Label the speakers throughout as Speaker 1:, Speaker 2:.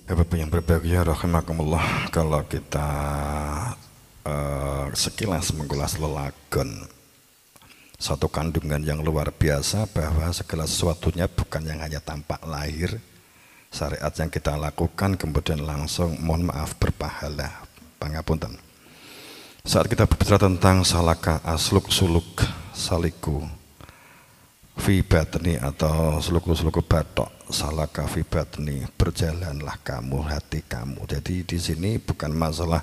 Speaker 1: Bapak yang berbahagia rahimakumullah, kalau kita sekilas mengulas lelagon satu kandungan yang luar biasa bahwa segala sesuatunya bukan yang hanya tampak lahir, syariat yang kita lakukan kemudian langsung mohon maaf berpahala. Pangapunten. Saat kita berbicara tentang salaka asluk suluk saliku fi batni atau suluku batok, salaka fi batni, berjalanlah kamu hati kamu. Jadi di sini bukan masalah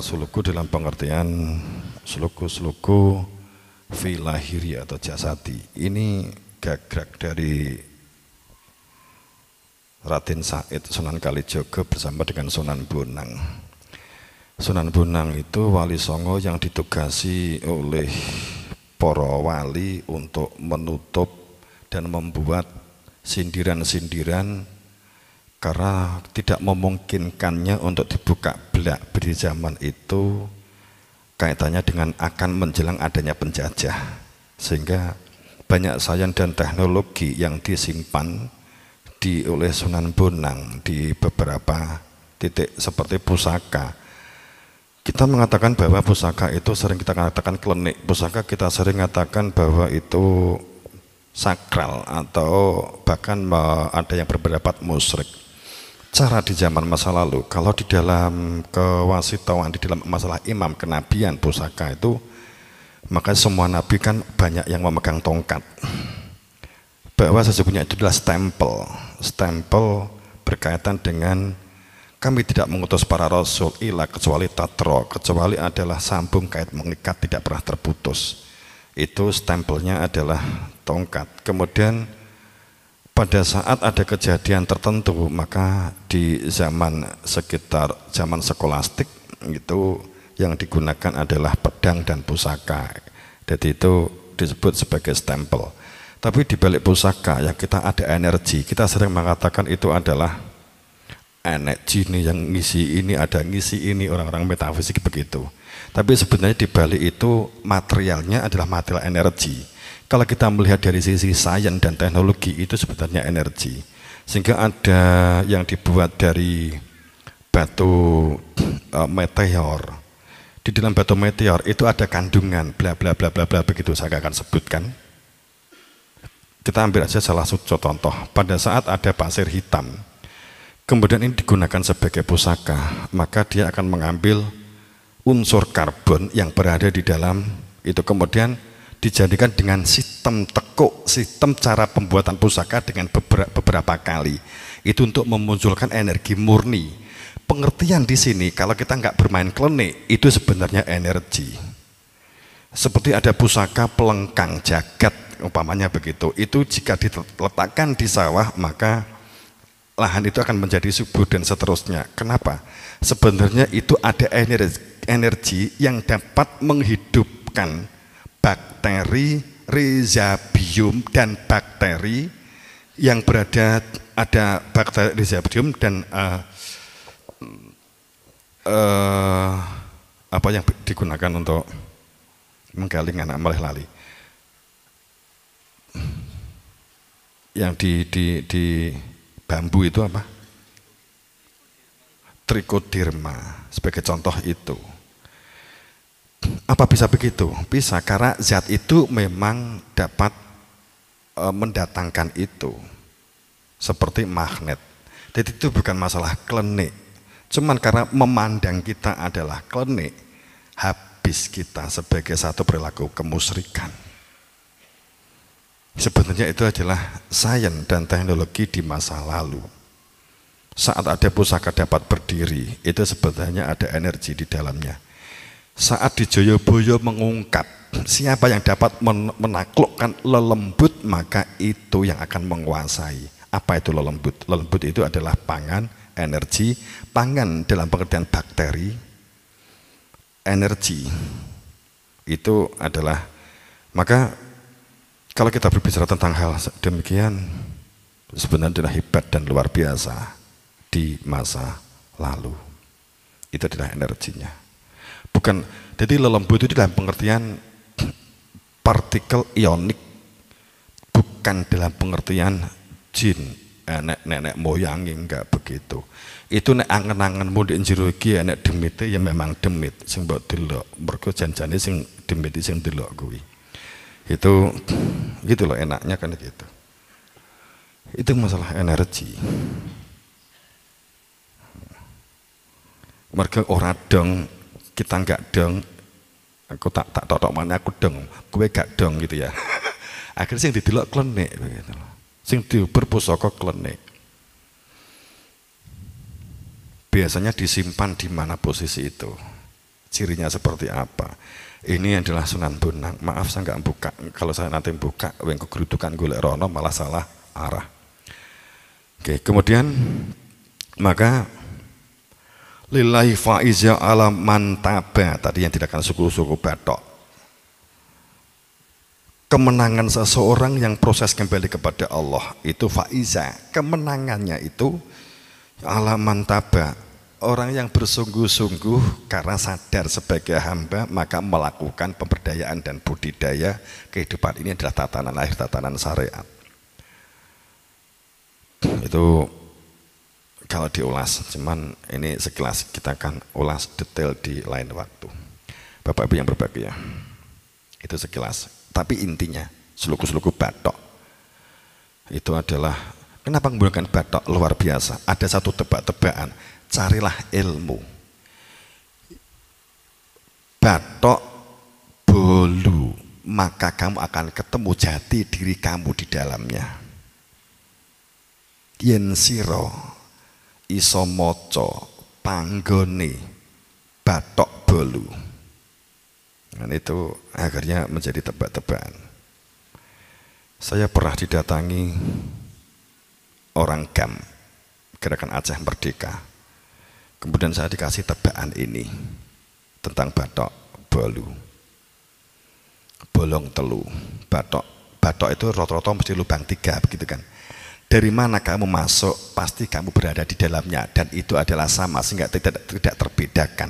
Speaker 1: suluku dalam pengertian suluku fi lahiri atau jasadi. Ini gagrag dari Raden Said Sunan Kalijaga bersama dengan Sunan Bonang. Sunan Bonang itu wali songo yang ditugasi oleh para wali untuk menutup dan membuat sindiran-sindiran karena tidak memungkinkannya untuk dibuka belak di zaman itu kaitannya dengan akan menjelang adanya penjajah, sehingga banyak sains dan teknologi yang disimpan oleh Sunan Bonang di beberapa titik seperti pusaka. Kita mengatakan bahwa pusaka itu sering kita katakan klenik, pusaka kita sering mengatakan bahwa itu sakral atau bahkan ada yang berpendapat musyrik. Cara di zaman masa lalu, kalau di dalam kewasitauan, di dalam masalah imam kenabian pusaka itu, maka semua nabi kan banyak yang memegang tongkat. Bahwa sesungguhnya itu adalah stempel berkaitan dengan kami tidak mengutus para rasul ila kecuali tatro, kecuali adalah sambung kait mengikat tidak pernah terputus. Itu stempelnya adalah tongkat. Kemudian pada saat ada kejadian tertentu, maka di sekitar zaman skolastik itu yang digunakan adalah pedang dan pusaka. Jadi itu disebut sebagai stempel. Tapi di balik pusaka yang kita ada energi, kita sering mengatakan itu adalah energi ini yang ngisi ini, ada ngisi ini, orang-orang metafisik begitu. Tapi sebenarnya di balik itu materialnya adalah material energi. Kalau kita melihat dari sisi sains dan teknologi itu sebenarnya energi. Sehingga ada yang dibuat dari batu meteor. Di dalam batu meteor itu ada kandungan bla bla bla bla bla begitu, saya akan sebutkan. Kita ambil aja salah satu contoh. Pada saat ada pasir hitam, kemudian ini digunakan sebagai pusaka, maka dia akan mengambil unsur karbon yang berada di dalam itu, kemudian dijadikan dengan sistem tekuk, sistem cara pembuatan pusaka dengan beberapa kali itu untuk memunculkan energi murni. Pengertian di sini kalau kita nggak bermain klenik itu sebenarnya energi. Seperti ada pusaka pelengkang jagat umpamanya begitu, itu jika diletakkan di sawah maka lahan itu akan menjadi subur dan seterusnya. Kenapa? Sebenarnya itu ada energi yang dapat menghidupkan bakteri, rhizobium dan bakteri yang berada, ada bakteri rhizobium dan apa yang digunakan untuk menggali anak malih lali yang di bambu itu apa? Trichoderma sebagai contoh itu. Apa bisa begitu? Bisa, karena zat itu memang dapat mendatangkan itu seperti magnet. Jadi itu bukan masalah klenik. Cuman karena memandang kita adalah klenik, habis kita sebagai satu perilaku kemusyrikan. Sebenarnya itu adalah sains dan teknologi di masa lalu. Saat ada pusaka dapat berdiri, itu sebenarnya ada energi di dalamnya. Saat di Joyoboyo mengungkap siapa yang dapat menaklukkan lelembut, maka itu yang akan menguasai. Apa itu lelembut? Lelembut itu adalah pangan, energi. Pangan dalam pengertian bakteri, energi itu adalah, maka kalau kita berbicara tentang hal demikian, sebenarnya adalah hebat dan luar biasa di masa lalu. Itu adalah energinya. Bukan, jadi lelembut itu dalam pengertian partikel ionik, bukan dalam pengertian jin nenek moyang enggak begitu. Itu nek angen-angenmu di jero iki nek demite ya memang demit sing mbok delok. Mergo janjane sing demit sing delok kuwi. Itu gitu loh enaknya kan gitu. Itu masalah energi. Mergo ora dong, kita enggak dong. Aku tak totok mana aku dong, kowe gak dong gitu ya. Akhirnya sing didelok klenik begitu. Sing diuber pusaka klenik. Biasanya disimpan di mana posisi itu? Cirinya seperti apa? Ini adalah Sunan Bonang. Maaf saya nggak buka. Kalau saya nanti buka, weng kegerutukan golek rono malah salah arah. Oke, kemudian maka lillahi faiza ala mantaba, tadi yang tidak akan suku-suku Batok. Kemenangan seseorang yang proses kembali kepada Allah itu faiza, kemenangannya itu ala mantaba, orang yang bersungguh-sungguh karena sadar sebagai hamba maka melakukan pemberdayaan dan budidaya kehidupan ini adalah tatanan lahir, tatanan syariat. Itu kalau diulas, cuman ini sekilas kita akan ulas detail di lain waktu. Bapak Ibu yang berbahagia, itu sekilas. Tapi intinya, seluku-seluku Batok itu adalah, kenapa menggunakan Batok luar biasa? Ada satu tebak-tebakan, carilah ilmu. Batok bolu, maka kamu akan ketemu jati diri kamu di dalamnya. Yen siro iso moco panggone Batok bolu. Dan itu akhirnya menjadi tebak-tebakan. Saya pernah didatangi orang GAM, Gerakan Aceh Merdeka. Kemudian saya dikasih tebakan ini tentang Batok bolu. Bolong telu. Batok itu rata-rata mesti lubang 3 begitu kan. Dari mana kamu masuk, pasti kamu berada di dalamnya, dan itu adalah sama sehingga tidak terbedakan.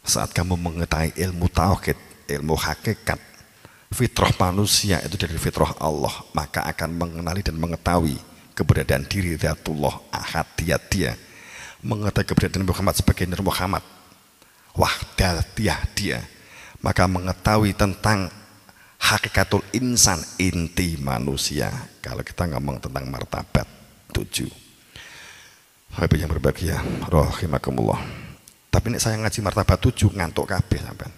Speaker 1: Saat kamu mengetahui ilmu tauhid, ilmu hakikat, fitrah manusia itu dari fitrah Allah, maka akan mengenali dan mengetahui keberadaan diri Zatullah Ahadiyah dia, mengetahui keberadaan Muhammad sebagai Nur Muhammad, Wahdatiyah dia, maka mengetahui tentang hakikatul insan, inti manusia. Kalau kita ngomong tentang martabat 7. Habis yang berbahagia, rahimakumullah. Tapi nek saya ngaji martabat 7 ngantuk kabeh sampean.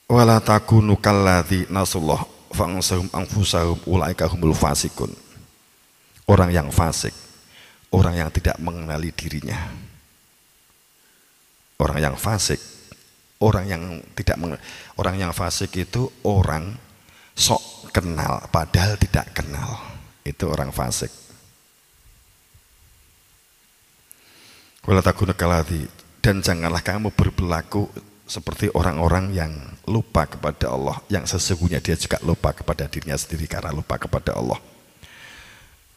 Speaker 1: Wala takunu kalladzi nasullah fansahum anfusahum ulaika humul fasikun. Orang yang fasik, orang yang tidak mengenali dirinya. Orang yang fasik, orang yang fasik itu orang sok kenal padahal tidak kenal. Itu orang fasik. Wala takunu kalladzi, dan janganlah kamu berperilaku seperti orang-orang yang lupa kepada Allah, yang sesungguhnya dia juga lupa kepada dirinya sendiri karena lupa kepada Allah.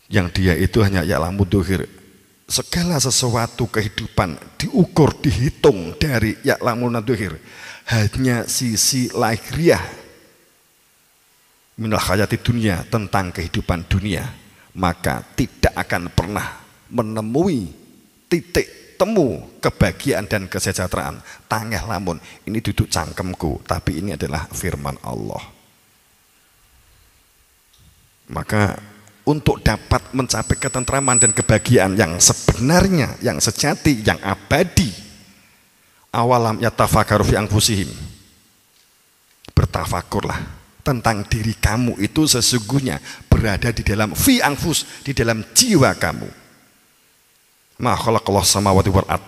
Speaker 1: Yang dia itu hanya ya'lamu dhuhir, segala sesuatu kehidupan diukur, dihitung dari ya'lamu dhuhir, hanya sisi lahiriah minal hayati dunia, tentang kehidupan dunia, maka tidak akan pernah menemui titik temu kebahagiaan dan kesejahteraan. Tangeh lamun ini duduk cangkemku, tapi ini adalah firman Allah. Maka untuk dapat mencapai ketentraman dan kebahagiaan yang sebenarnya, yang sejati, yang abadi, awalam yatafakkaru fi anfusihim, bertafakurlah tentang diri kamu itu sesungguhnya berada di dalam fi anfus, di dalam jiwa kamu. Ma khalaqallahu samawati wal ard,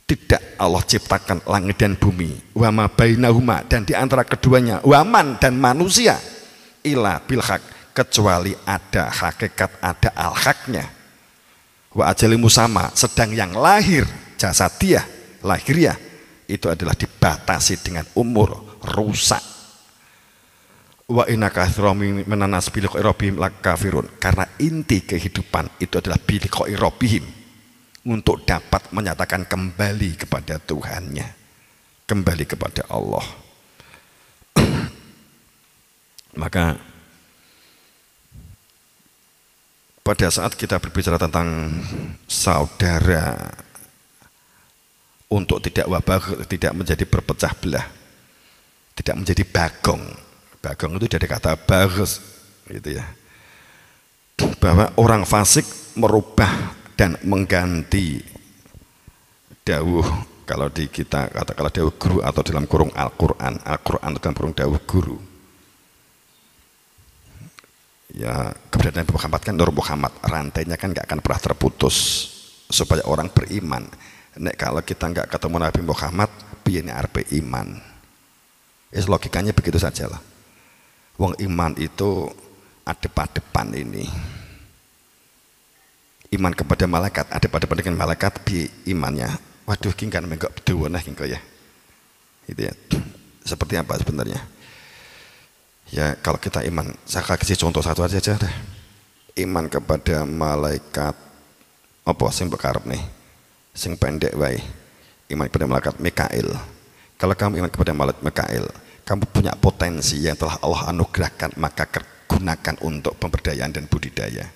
Speaker 1: tidak Allah ciptakan langit dan bumi, wa ma bainahuma, dan di antara keduanya, waman, dan manusia, ila bil haq, kecuali ada hakikat, ada al-haqnya, wa ajalimu sama, sedang yang lahir jasadiah, lahiriah itu adalah dibatasi dengan umur, rusak. Wa inna katsirun minan nas bi liqa'i rabbihim lakafirun, karena inti kehidupan itu adalah bi liqa'i rabbihim, untuk dapat menyatakan kembali kepada Tuhannya, kembali kepada Allah. Maka pada saat kita berbicara tentang saudara untuk tidak wabah, tidak menjadi berpecah belah, tidak menjadi bagong. Bagong itu dari kata bagus, gitu ya. Bahwa orang fasik merubah dan mengganti dawuh, kalau di kita katakanlah dawuh guru atau dalam kurung Al-Quran, Al-Quran dalam kurung dawuh guru. Ya keberadaan Nabi Muhammad kan Nur Muhammad, rantainya kan nggak akan pernah terputus supaya orang beriman. Nek kalau kita nggak ketemu Nabi Muhammad, piye arep iman? Logikanya begitu saja lah. Wong iman itu adep-adepan ini. Iman kepada malaikat, adep-adepan dengan malaikat, piye imannya? Waduh, ki kan menggok beduweneh ki ya. Gitu ya. Seperti apa sebenarnya? Ya kalau kita iman, saya kasih contoh satu aja deh. Iman kepada malaikat apa sing bekarep nih? Sing pendek wae. Iman kepada malaikat Mikail. Kalau kamu iman kepada malaikat Mikail, kamu punya potensi yang telah Allah anugerahkan, maka gunakan untuk pemberdayaan dan budidaya.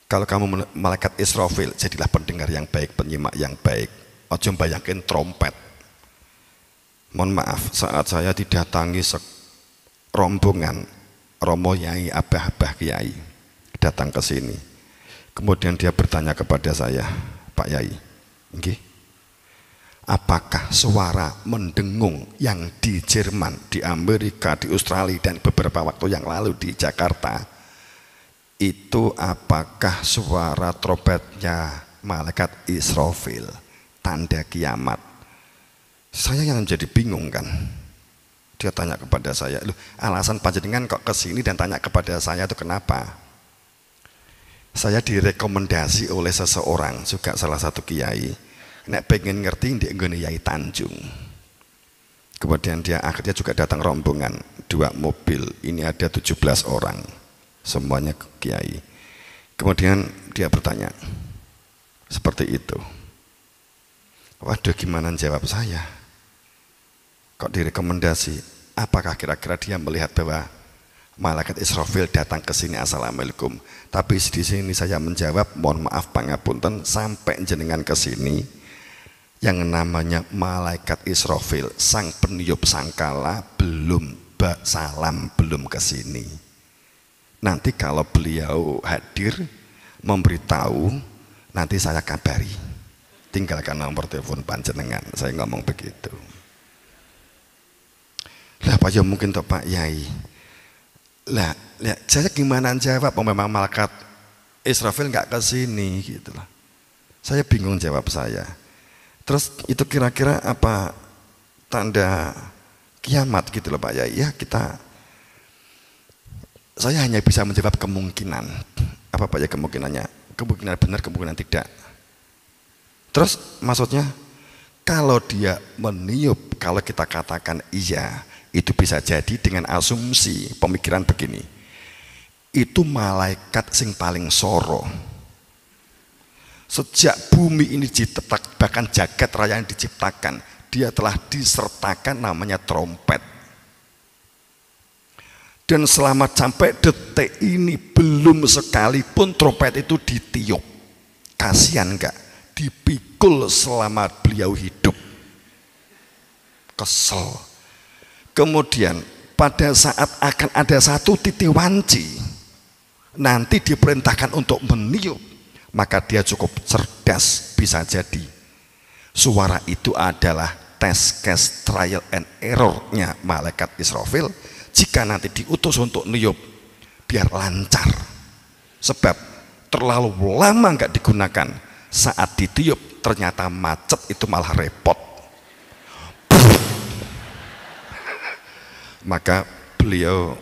Speaker 1: Kalau kamu malaikat Israfil, jadilah pendengar yang baik, penyimak yang baik. Ojo bayangin trompet. Mohon maaf, saat saya didatangi rombongan Romo Yai, Abah-abah Kiai datang ke sini. Kemudian dia bertanya kepada saya, Pak Yai, nggih, apakah suara mendengung yang di Jerman, di Amerika, di Australia, dan beberapa waktu yang lalu di Jakarta, itu apakah suara trompetnya malaikat Israfil, tanda kiamat? Saya yang jadi bingung kan. Dia tanya kepada saya, loh, alasan panjenengan kok kesini dan tanya kepada saya itu kenapa? Saya direkomendasi oleh seseorang, juga salah satu kiai, nek pengen ngerti di nggone Yai Tanjung. Kemudian dia akhirnya juga datang rombongan, 2 mobil, ini ada 17 orang, semuanya kiai. Kemudian dia bertanya seperti itu. Waduh, gimana jawab saya? Kok direkomendasi? Apakah kira-kira dia melihat bahwa malaikat Israfil datang ke sini, assalamualaikum? Tapi di sini saya menjawab, mohon maaf pangapunten, sampai jenengan ke sini, yang namanya malaikat Israfil, sang peniup sangkala, belum salam, belum ke sini. Nanti kalau beliau hadir memberitahu, nanti saya kabari. Tinggalkan nomor telepon panjenengan, saya ngomong begitu. Lah apa ya mungkin toh Pak Yai? Lah, saya gimana jawab? Memang malaikat Israfil nggak ke sini gitu lah. Saya bingung jawab saya. Terus itu kira-kira apa tanda kiamat gitu loh Pak Yai? Ya saya hanya bisa menjawab kemungkinan. Apa Pak ya kemungkinannya? Kemungkinan benar, kemungkinan tidak. Terus maksudnya kalau dia meniup, kalau kita katakan iya, itu bisa jadi dengan asumsi pemikiran begini, itu malaikat sing paling soro sejak bumi ini diciptakan, bahkan jagat raya yang diciptakan, dia telah disertakan namanya trompet. Dan selama sampai detik ini belum sekalipun trompet itu ditiup. Kasihan enggak? Dipikul selama beliau hidup. Kesel. Kemudian pada saat akan ada satu titik wanci, nanti diperintahkan untuk meniup, maka dia cukup cerdas, bisa jadi suara itu adalah test case trial and error-nya malaikat Israfil. Jika nanti diutus untuk niup, biar lancar, sebab terlalu lama nggak digunakan, saat ditiup ternyata macet, itu malah repot. Maka beliau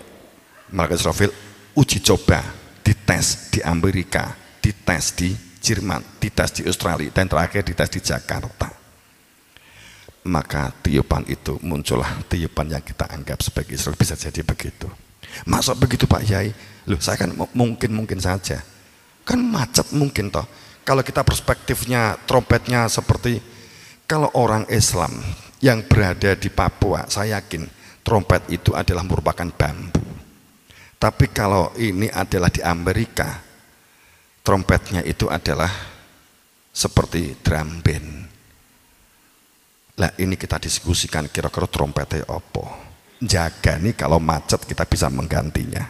Speaker 1: malaikat Israfil uji coba, dites di Amerika, dites di Jerman, dites di Australia, dan terakhir dites di Jakarta. Maka tiupan itu muncullah tiupan yang kita anggap sebagai Israfil. Bisa jadi begitu. Maksud begitu Pak Yai? Loh, saya kan mungkin saja. Kan macet mungkin toh. Kalau kita perspektifnya trompetnya seperti, kalau orang Islam yang berada di Papua, saya yakin trompet itu adalah merupakan bambu. Tapi kalau ini adalah di Amerika, trompetnya itu adalah seperti drum band. Lah ini kita diskusikan kira-kira trompetnya apa. Jaga nih kalau macet kita bisa menggantinya.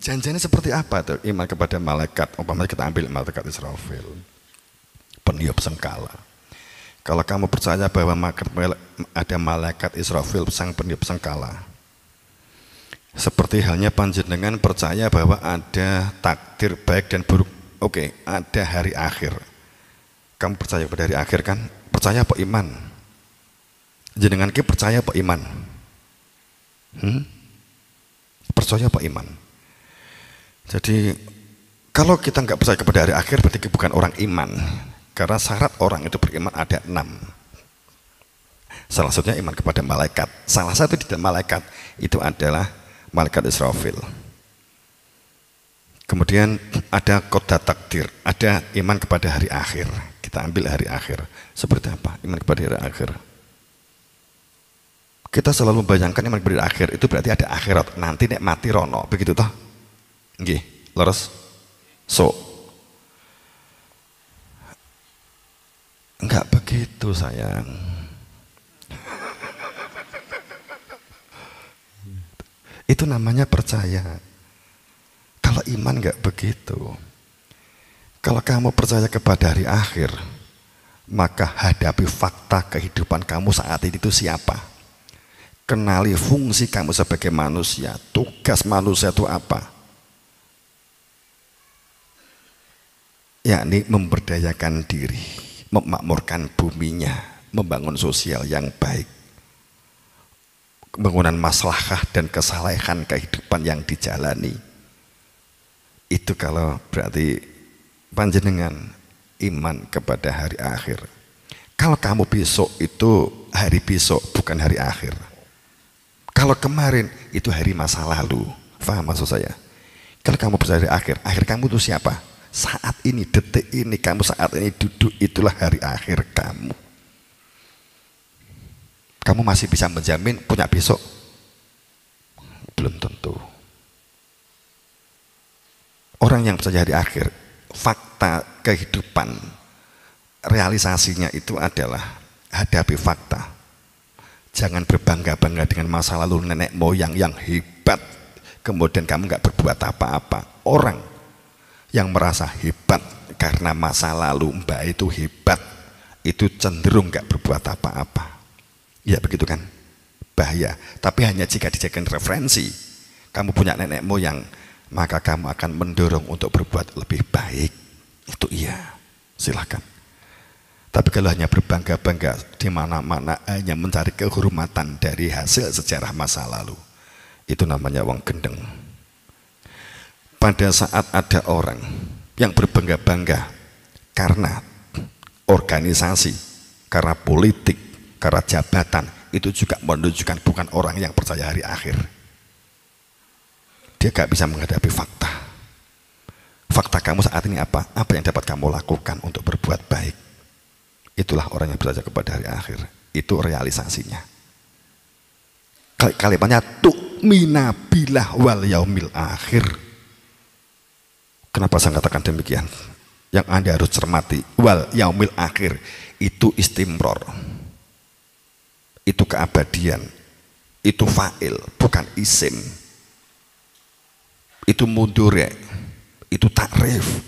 Speaker 1: Janjinya seperti apa tuh iman kepada malaikat? Umpamanya kita ambil malaikat Israfil, peniup sengkala. Kalau kamu percaya bahwa ada malaikat Israfil sang peniup sengkala, seperti halnya panjenengan percaya bahwa ada takdir baik dan buruk. Oke, ada hari akhir. Kamu percaya pada hari akhir kan? Percaya apa iman? Jenengan ki percaya apa iman? Percaya apa iman? Jadi kalau kita nggak percaya kepada hari akhir berarti bukan orang iman. Karena syarat orang itu beriman ada 6. Salah satunya iman kepada malaikat. Salah satu di dalam malaikat itu adalah malaikat Israfil. Kemudian ada qada takdir, ada iman kepada hari akhir. Kita ambil hari akhir. Seperti apa iman kepada hari akhir? Kita selalu membayangkan iman kepada hari akhir itu berarti ada akhirat. Nanti nek mati rono, begitu toh? Nggih, leres. So enggak begitu sayang. Itu namanya percaya. Kalau iman enggak begitu. Kalau kamu percaya kepada hari akhir, maka hadapi fakta kehidupan kamu saat ini itu siapa. Kenali fungsi kamu sebagai manusia. Tugas manusia itu apa? Yakni memberdayakan diri, memakmurkan buminya, membangun sosial yang baik, pembangunan maslahah dan kesalehan kehidupan yang dijalani. Itu kalau berarti panjenengan iman kepada hari akhir. Kalau kamu besok itu hari besok, bukan hari akhir. Kalau kemarin itu hari masa lalu. Faham maksud saya? Kalau kamu percaya hari akhir kamu itu siapa? Saat ini, detik ini, kamu saat ini duduk, itulah hari akhir kamu. Kamu masih bisa menjamin punya besok? Belum tentu. Orang yang percaya hari akhir, fakta kehidupan, realisasinya itu adalah hadapi fakta. Jangan berbangga-bangga dengan masa lalu nenek moyang yang hebat, kemudian kamu nggak berbuat apa-apa. Orang yang merasa hebat karena masa lalu mbak itu hebat, itu cenderung nggak berbuat apa-apa. Ya begitu kan? Bahaya. Tapi hanya jika dijadikan referensi, kamu punya nenek moyang, maka kamu akan mendorong untuk berbuat lebih baik. Itu iya, silahkan. Tapi kalau hanya berbangga-bangga di mana-mana hanya mencari kehormatan dari hasil sejarah masa lalu, itu namanya wong gendeng. Pada saat ada orang yang berbangga-bangga karena organisasi, karena politik, karena jabatan, itu juga menunjukkan bukan orang yang percaya hari akhir. Dia gak bisa menghadapi fakta. Fakta kamu saat ini apa? Apa yang dapat kamu lakukan untuk berbuat baik? Itulah orang yang percaya kepada hari akhir. Itu realisasinya. Kalimatnya tu'mina billah wal yaumil akhir. Kenapa saya katakan demikian? Yang Anda harus cermati, wal yaumil akhir itu istimror, itu keabadian, itu fa'il, bukan isim, itu mudhari', itu takrif,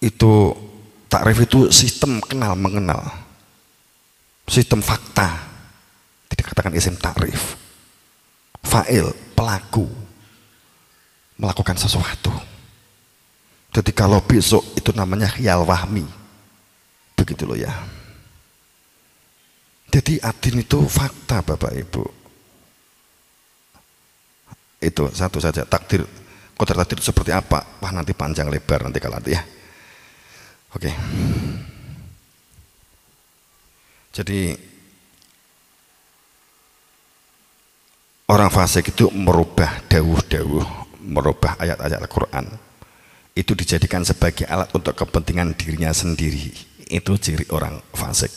Speaker 1: itu takrif itu sistem kenal mengenal, sistem fakta, tidak katakan isim takrif, fa'il pelaku melakukan sesuatu. Jadi kalau besok itu namanya khiyal wahmi, begitu loh ya. Jadi adin itu fakta Bapak Ibu. Itu satu saja. Takdir, qadar takdir seperti apa? Wah nanti panjang lebar nanti kalau nanti ya. Oke. Jadi orang fasik itu merubah dawuh-dawuh, merubah ayat-ayat Al-Quran, itu dijadikan sebagai alat untuk kepentingan dirinya sendiri. Itu ciri orang fasik.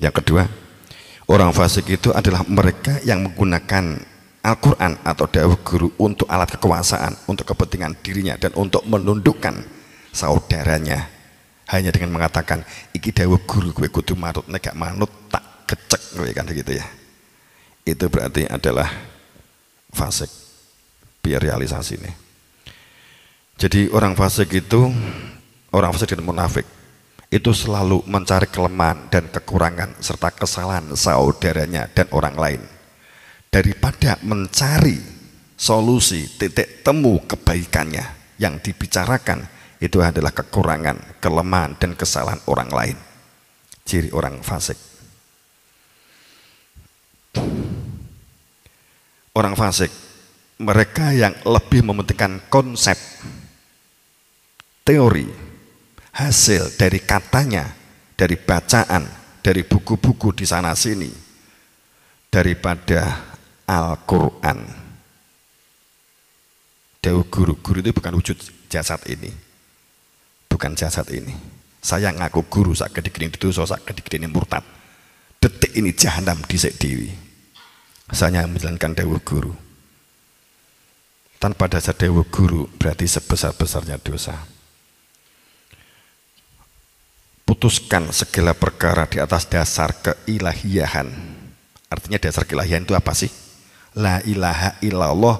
Speaker 1: Yang kedua, orang fasik itu adalah mereka yang menggunakan Al-Quran atau dawuh guru untuk alat kekuasaan, untuk kepentingan dirinya dan untuk menundukkan saudaranya, hanya dengan mengatakan iki dawuh guru gue kudu manut, nek gak manut tak gecek gue, kan begitu ya. Itu berarti adalah fasik. Biar realisasi nih. Jadi orang fasik itu, orang fasik dan munafik itu selalu mencari kelemahan dan kekurangan serta kesalahan saudaranya dan orang lain, daripada mencari solusi titik temu kebaikannya. Yang dibicarakan itu adalah kekurangan, kelemahan dan kesalahan orang lain. Ciri orang fasik. Orang fasik mereka yang lebih mementingkan konsep, teori, hasil dari katanya, dari bacaan, dari buku-buku di sana sini, daripada Al-Quran. Dawuh guru itu bukan wujud jasad ini, bukan jasad ini. Saya ngaku guru sak gede-gede itu, sak gede-gede murtad. Detik ini jahanam dhisik dewi. Saya menjalankan dawuh guru. Tanpa dasar dawuh guru berarti sebesar-besarnya dosa. Putuskan segala perkara di atas dasar keilahiyahan. Artinya dasar keilahiyahan itu apa sih? La ilaha illallah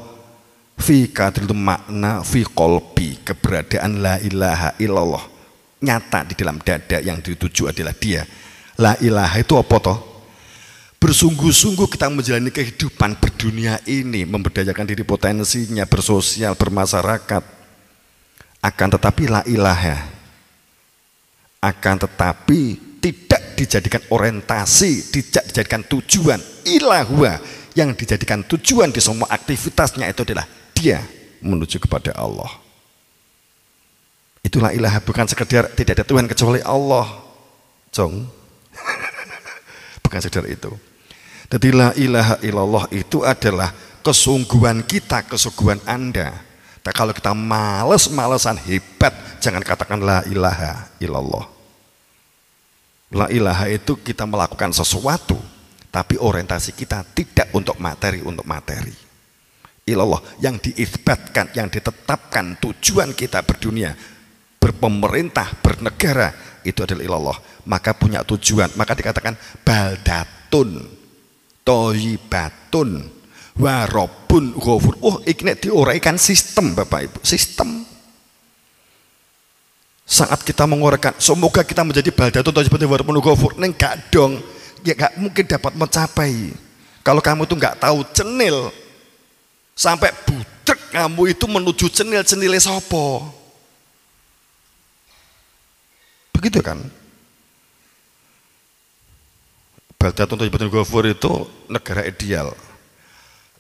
Speaker 1: fi kadril makna fi qalbi. Keberadaan la ilaha illallah nyata di dalam dada, yang dituju adalah dia. La ilaha itu apa toh? Bersungguh-sungguh kita menjalani kehidupan berdunia ini, memberdayakan diri potensinya, bersosial, bermasyarakat. Akan tetapi la ilaha, akan tetapi tidak dijadikan orientasi, tidak dijadikan tujuan. Ilahwa, yang dijadikan tujuan di semua aktivitasnya itu adalah dia menuju kepada Allah. Itulah ilaha, bukan sekedar tidak ada Tuhan kecuali Allah. Jong. Bukan sekedar itu. Jadi la ilaha illallah itu adalah kesungguhan kita, kesungguhan Anda. Nah, kalau kita males-malesan hebat, jangan katakan la ilaha illallah. La ilaha itu kita melakukan sesuatu, tapi orientasi kita tidak untuk materi, untuk materi. Ilallah yang diisbatkan, yang ditetapkan tujuan kita berdunia, berpemerintah, bernegara, itu adalah ilallah. Maka punya tujuan, maka dikatakan baldatun toyibatun warobun ghafur. Oh, ini diuraikan sistem Bapak Ibu, sistem. Saat kita menguraikan semoga kita menjadi baldatun toyibatun warobun ghafur, neng gak dong, ya gak mungkin dapat mencapai. Kalau kamu tuh gak tahu cenil sampai budek, kamu itu menuju cenil-cenile sopo, begitu kan? Baldatun toyibatun ghafur itu negara ideal.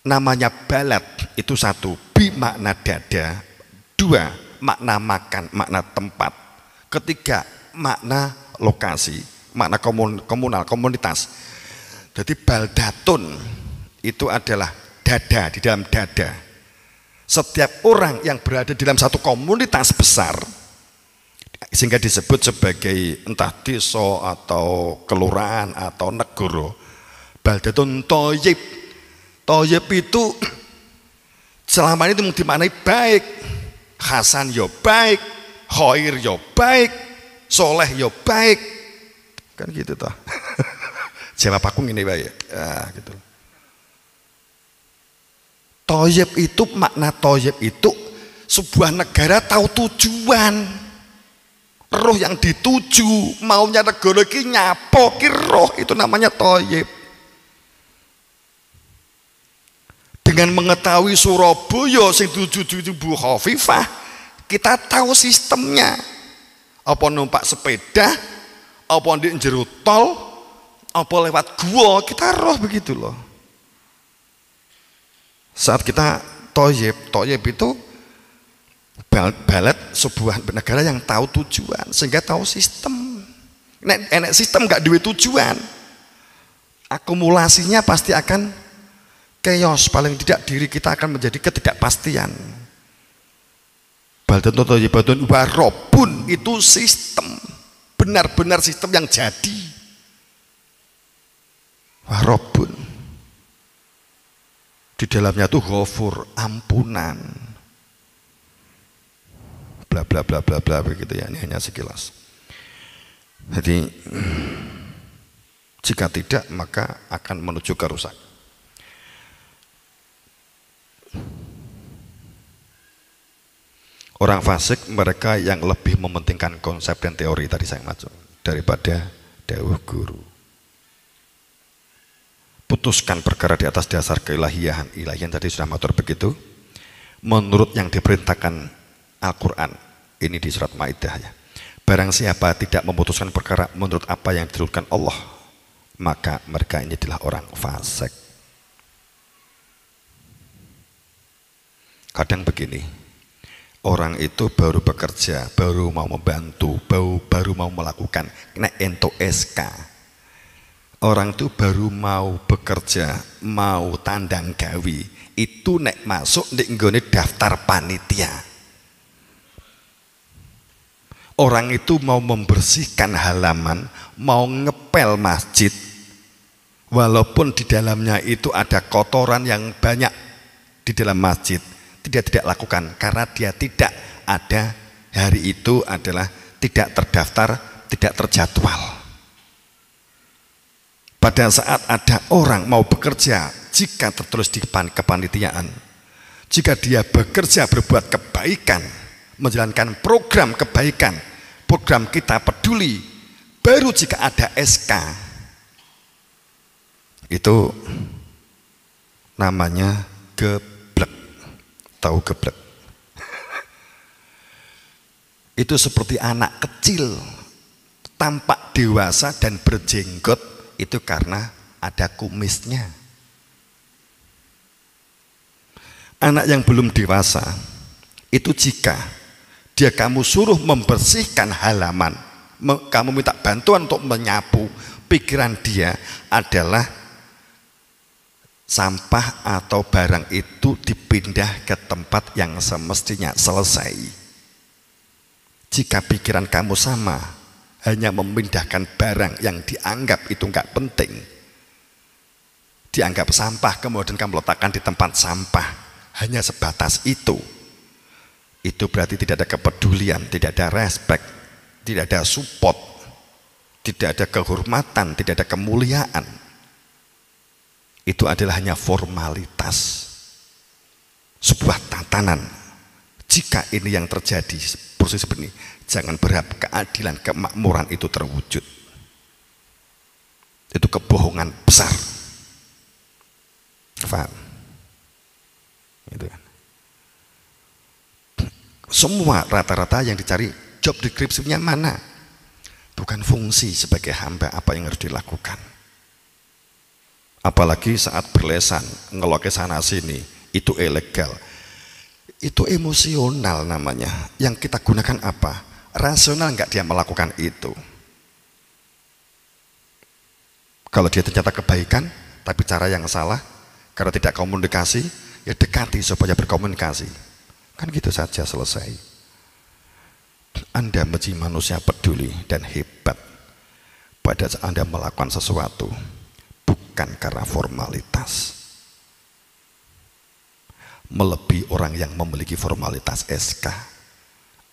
Speaker 1: Namanya balad itu satu, bi makna dada, dua makna makan, makna tempat, ketiga makna lokasi, makna komunal, komunitas. Jadi baldatun itu adalah dada, di dalam dada. Setiap orang yang berada di dalam satu komunitas besar, sehingga disebut sebagai entah desa atau kelurahan atau negara, baldatun toyib. Toyib itu selama ini dimaknai baik, hasan yo baik, khair yo baik, soleh yo baik, kan gitu toh. Jawab aku ini baik, ya, gitu. Toyib itu, makna toyib itu sebuah negara tahu tujuan. Roh yang dituju, maunya negara iki nyapo ki roh, itu namanya toyib. Dengan mengetahui Surabaya sing tuju Bu Khofifah, kita tahu sistemnya. Apa numpak sepeda, apa di jero tol, apa lewat gua, kita roh begitu loh. Saat kita toyib itu balad sebuah negara yang tahu tujuan, sehingga tahu sistem. Nek sistem gak duwe tujuan, akumulasinya pasti akan chaos, paling tidak diri kita akan menjadi ketidakpastian. Baldatun toyibatun warobun itu sistem, benar-benar sistem yang jadi. Warobun. Di dalamnya tuh ghafur, ampunan. Bla bla bla bla bla begitu ya. Ini hanya sekilas. Jadi jika tidak maka akan menuju kerusakan. Orang fasik mereka yang lebih mementingkan konsep dan teori tadi saya maksud daripada dawuh guru. Putuskan perkara di atas dasar keilahian. Ilahian tadi sudah matur begitu. Menurut yang diperintahkan Al-Quran. Ini di surat Maidah ya. Barang siapa tidak memutuskan perkara menurut apa yang diturunkan Allah, maka mereka ini adalah orang fasik. Kadang begini, orang itu baru bekerja, baru mau membantu, baru mau melakukan, nek ento SK. Orang itu baru mau bekerja, mau tandang gawi, itu nek masuk nek nggone daftar panitia. Orang itu mau membersihkan halaman, mau ngepel masjid, walaupun di dalamnya itu ada kotoran yang banyak di dalam masjid, tidak lakukan karena dia tidak ada hari itu adalah tidak terdaftar, tidak terjadwal. Pada saat ada orang mau bekerja, jika tertulis di kepanitiaan, jika dia bekerja berbuat kebaikan, menjalankan program kebaikan, program kita peduli, baru jika ada SK, itu namanya geblek. Tahu geblek? Itu seperti anak kecil tampak dewasa dan berjenggot, itu karena ada kumisnya. Anak yang belum dewasa itu jika dia kamu suruh membersihkan halaman, kamu minta bantuan untuk menyapu, pikiran dia adalah sampah atau barang itu dipindah ke tempat yang semestinya selesai. Jika pikiran kamu sama, hanya memindahkan barang yang dianggap itu enggak penting, dianggap sampah, kemudian kamu letakkan di tempat sampah, hanya sebatas itu berarti tidak ada kepedulian, tidak ada respect, tidak ada support, tidak ada kehormatan, tidak ada kemuliaan. Itu adalah hanya formalitas, sebuah tatanan. Jika ini yang terjadi proses seperti ini, jangan berharap keadilan, kemakmuran itu terwujud. Itu kebohongan besar. Paham? Itu kan. Semua rata-rata yang dicari job description-nya mana? Bukan fungsi sebagai hamba apa yang harus dilakukan. Apalagi saat berlesan, ngeloke sana sini, itu ilegal. Itu emosional namanya. Yang kita gunakan apa? Rasional enggak dia melakukan itu? Kalau dia ternyata kebaikan, tapi cara yang salah, karena tidak komunikasi, ya dekati supaya berkomunikasi. Kan gitu saja selesai. Anda menjadi manusia peduli dan hebat pada saat Anda melakukan sesuatu, bukan karena formalitas. Melebihi orang yang memiliki formalitas SK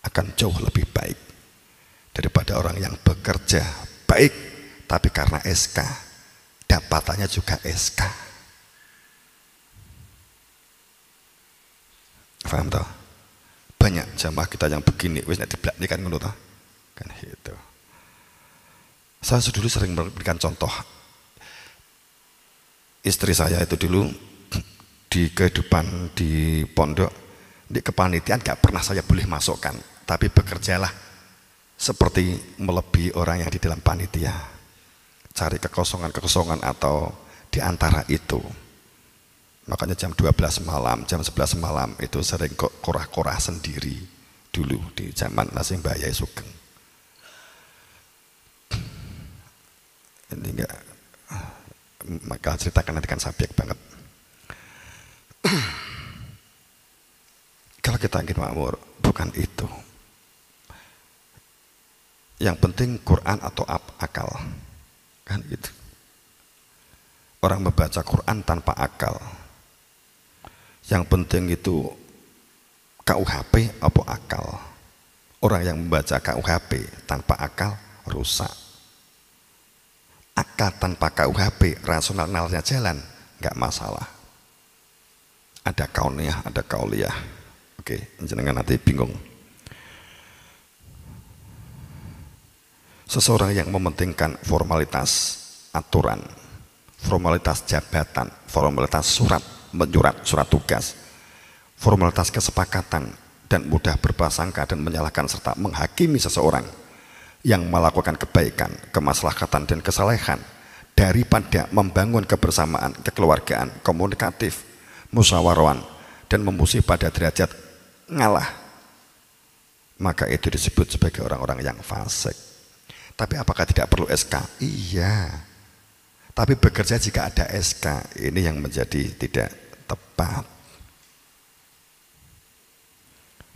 Speaker 1: akan jauh lebih baik daripada orang yang bekerja baik tapi karena SK, dapatannya juga SK. Paham toh? Banyak jamaah kita yang begini, wis nek diblak ini kan ngono toh. Kan gitu. Saya dulu sering memberikan contoh. Istri saya itu dulu di kehidupan di pondok, di kepanitiaan gak pernah saya boleh masukkan, tapi bekerjalah seperti melebihi orang yang di dalam panitia. Cari kekosongan-kekosongan atau di antara itu. Makanya jam 12 malam, jam 11 malam itu sering kok korah-korah sendiri dulu di zaman nasi Mbak Yai Sugeng. Ini enggak, maka ceritakan nanti kan subjek banget. Kalau kita ingin makmur, bukan itu. Yang penting Quran atau akal, kan gitu. orang membaca Quran tanpa akal. Yang penting itu KUHP apa akal. Orang yang membaca KUHP tanpa akal rusak. Akal tanpa KUHP, rasionalnya jalan, nggak masalah. Ada kauniyah, ada kauliyah. Oke, jenengan nanti bingung. Seseorang yang mementingkan formalitas aturan, formalitas jabatan, formalitas surat menyurat, surat tugas, formalitas kesepakatan, dan mudah berprasangka dan menyalahkan serta menghakimi seseorang yang melakukan kebaikan, kemaslahatan dan kesalehan daripada membangun kebersamaan, kekeluargaan, komunikatif, musyawarah dan memuji pada derajat ngalah, maka itu disebut sebagai orang-orang yang fasik. Tapi apakah tidak perlu SK? Iya. Tapi bekerja jika ada SK, ini yang menjadi tidak tepat.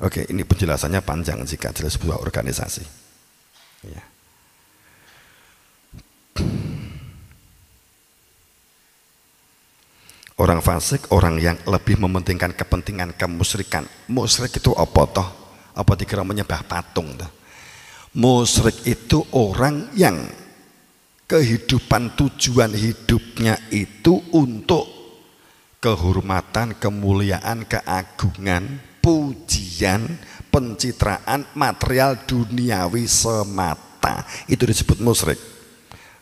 Speaker 1: Oke, ini penjelasannya panjang jika jelas sebuah organisasi. Ya. Orang fasik, orang yang lebih mementingkan kepentingan kemusyrikan. Musyrik itu apa toh? Apa dikira menyembah patung toh? Musyrik itu orang yang kehidupan tujuan hidupnya itu untuk kehormatan, kemuliaan, keagungan, pujian, pencitraan material duniawi semata. Itu disebut musyrik.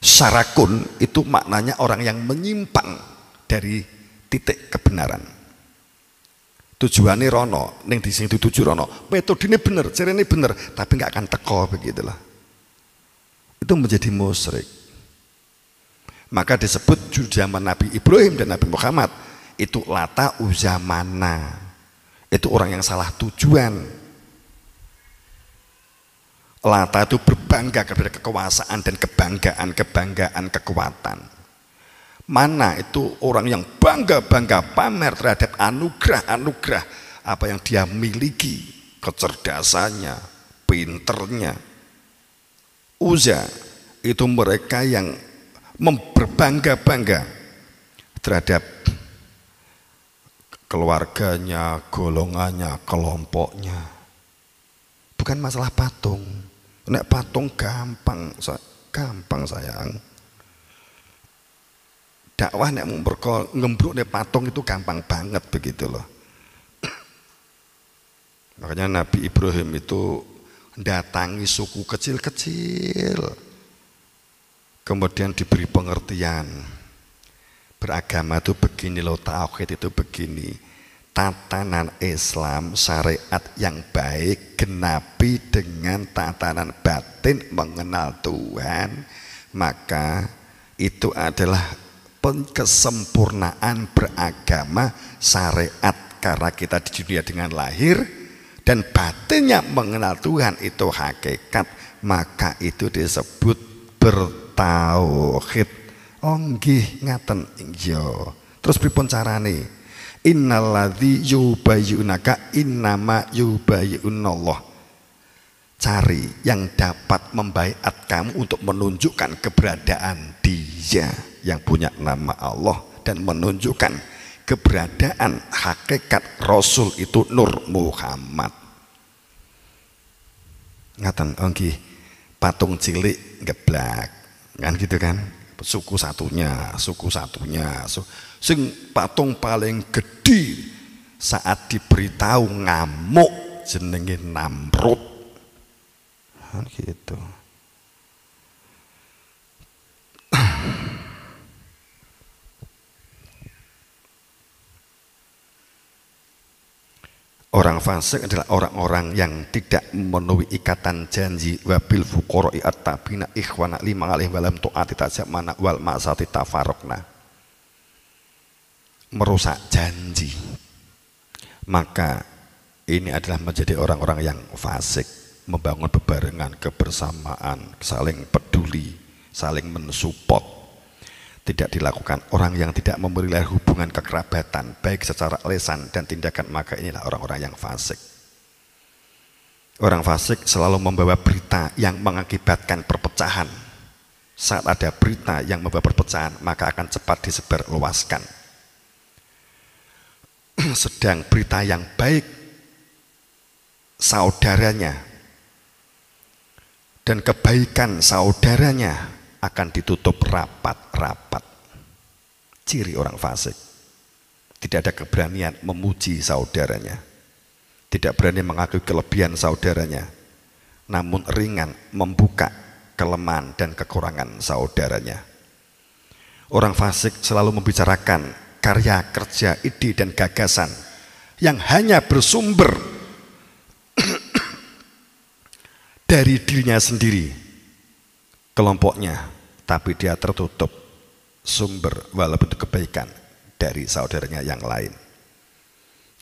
Speaker 1: Syarakun itu maknanya orang yang menyimpang dari titik kebenaran. Tujuannya rono, ning di sing dituju rono. Metodenya bener, caranya bener, tapi nggak akan teko begitulah. Itu menjadi musyrik. Maka disebut zaman Nabi Ibrahim dan Nabi Muhammad itu Lata Uzamana. Itu orang yang salah tujuan. Lata itu berbangga kepada kekuasaan dan kebanggaan kekuatan. Mana itu orang yang bangga pamer terhadap anugerah apa yang dia miliki, kecerdasannya, pinternya. Uza itu mereka yang berbangga terhadap keluarganya, golongannya, kelompoknya. Bukan masalah patung. Nek patung gampang sayang. Dakwah nek ngembruk nek patung itu gampang banget begitu loh. Makanya Nabi Ibrahim itu datangi suku kecil-kecil. Kemudian diberi pengertian, beragama itu begini loh, tauhid itu begini, tatanan Islam syariat yang baik genapi dengan tatanan batin mengenal Tuhan, maka itu adalah kesempurnaan beragama syariat, karena kita di dunia dengan lahir dan batinnya mengenal Tuhan itu hakikat, maka itu disebut bertauhid. Oh nggih ngaten iya. Terus pripun carane? Innalladzi yubayyunaka innama yubayyunallah. Cari yang dapat membaiat kamu untuk menunjukkan keberadaan Dia yang punya nama Allah dan menunjukkan keberadaan hakikat Rasul itu Nur Muhammad. Ngaten oh nggih. Patung cilik geblak kan gitu kan, suku satunya sing patung paling gede saat diberitahu ngamuk jenenge Namrud kan gitu. Orang fasik adalah orang-orang yang tidak memenuhi ikatan janji wabil fuqara'i at-tabina ikhwana lima alih walam tu'ati tajamana wal ma'asati tafarokna, merusak janji. Maka ini adalah menjadi orang-orang yang fasik, membangun bebarengan, kebersamaan, saling peduli, saling mensupport. Tidak dilakukan orang yang tidak memiliki hubungan kekerabatan baik secara lisan dan tindakan, maka inilah orang-orang yang fasik. Orang fasik selalu membawa berita yang mengakibatkan perpecahan Saat ada berita yang membawa perpecahan, maka akan cepat disebarluaskan. Sedang berita yang baik, saudaranya dan kebaikan saudaranya akan ditutup rapat-rapat. Ciri orang fasik. Tidak ada keberanian memuji saudaranya. Tidak berani mengakui kelebihan saudaranya. Namun ringan membuka kelemahan dan kekurangan saudaranya. Orang fasik selalu membicarakan karya kerja, ide dan gagasan yang hanya bersumber dari dirinya sendiri, kelompoknya, tapi dia tertutup sumber walaupun itu kebaikan dari saudaranya yang lain.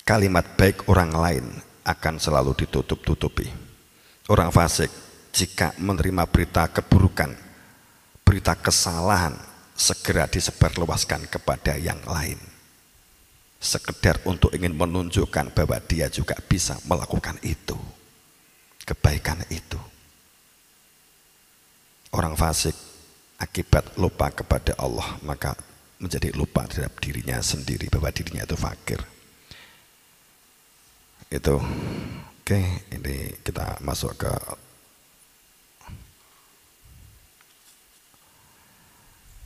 Speaker 1: Kalimat baik orang lain akan selalu ditutup-tutupi. Orang fasik jika menerima berita keburukan, berita kesalahan, segera disebarluaskan kepada yang lain. Sekedar untuk ingin menunjukkan bahwa dia juga bisa melakukan itu, kebaikan itu. Orang fasik akibat lupa kepada Allah, maka menjadi lupa terhadap dirinya sendiri, bahwa dirinya itu fakir. Itu. Oke, ini kita masuk ke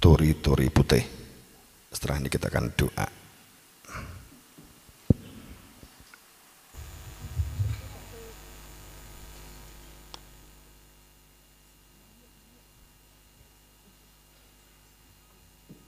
Speaker 1: turi-turi putih. Setelah ini kita akan doa.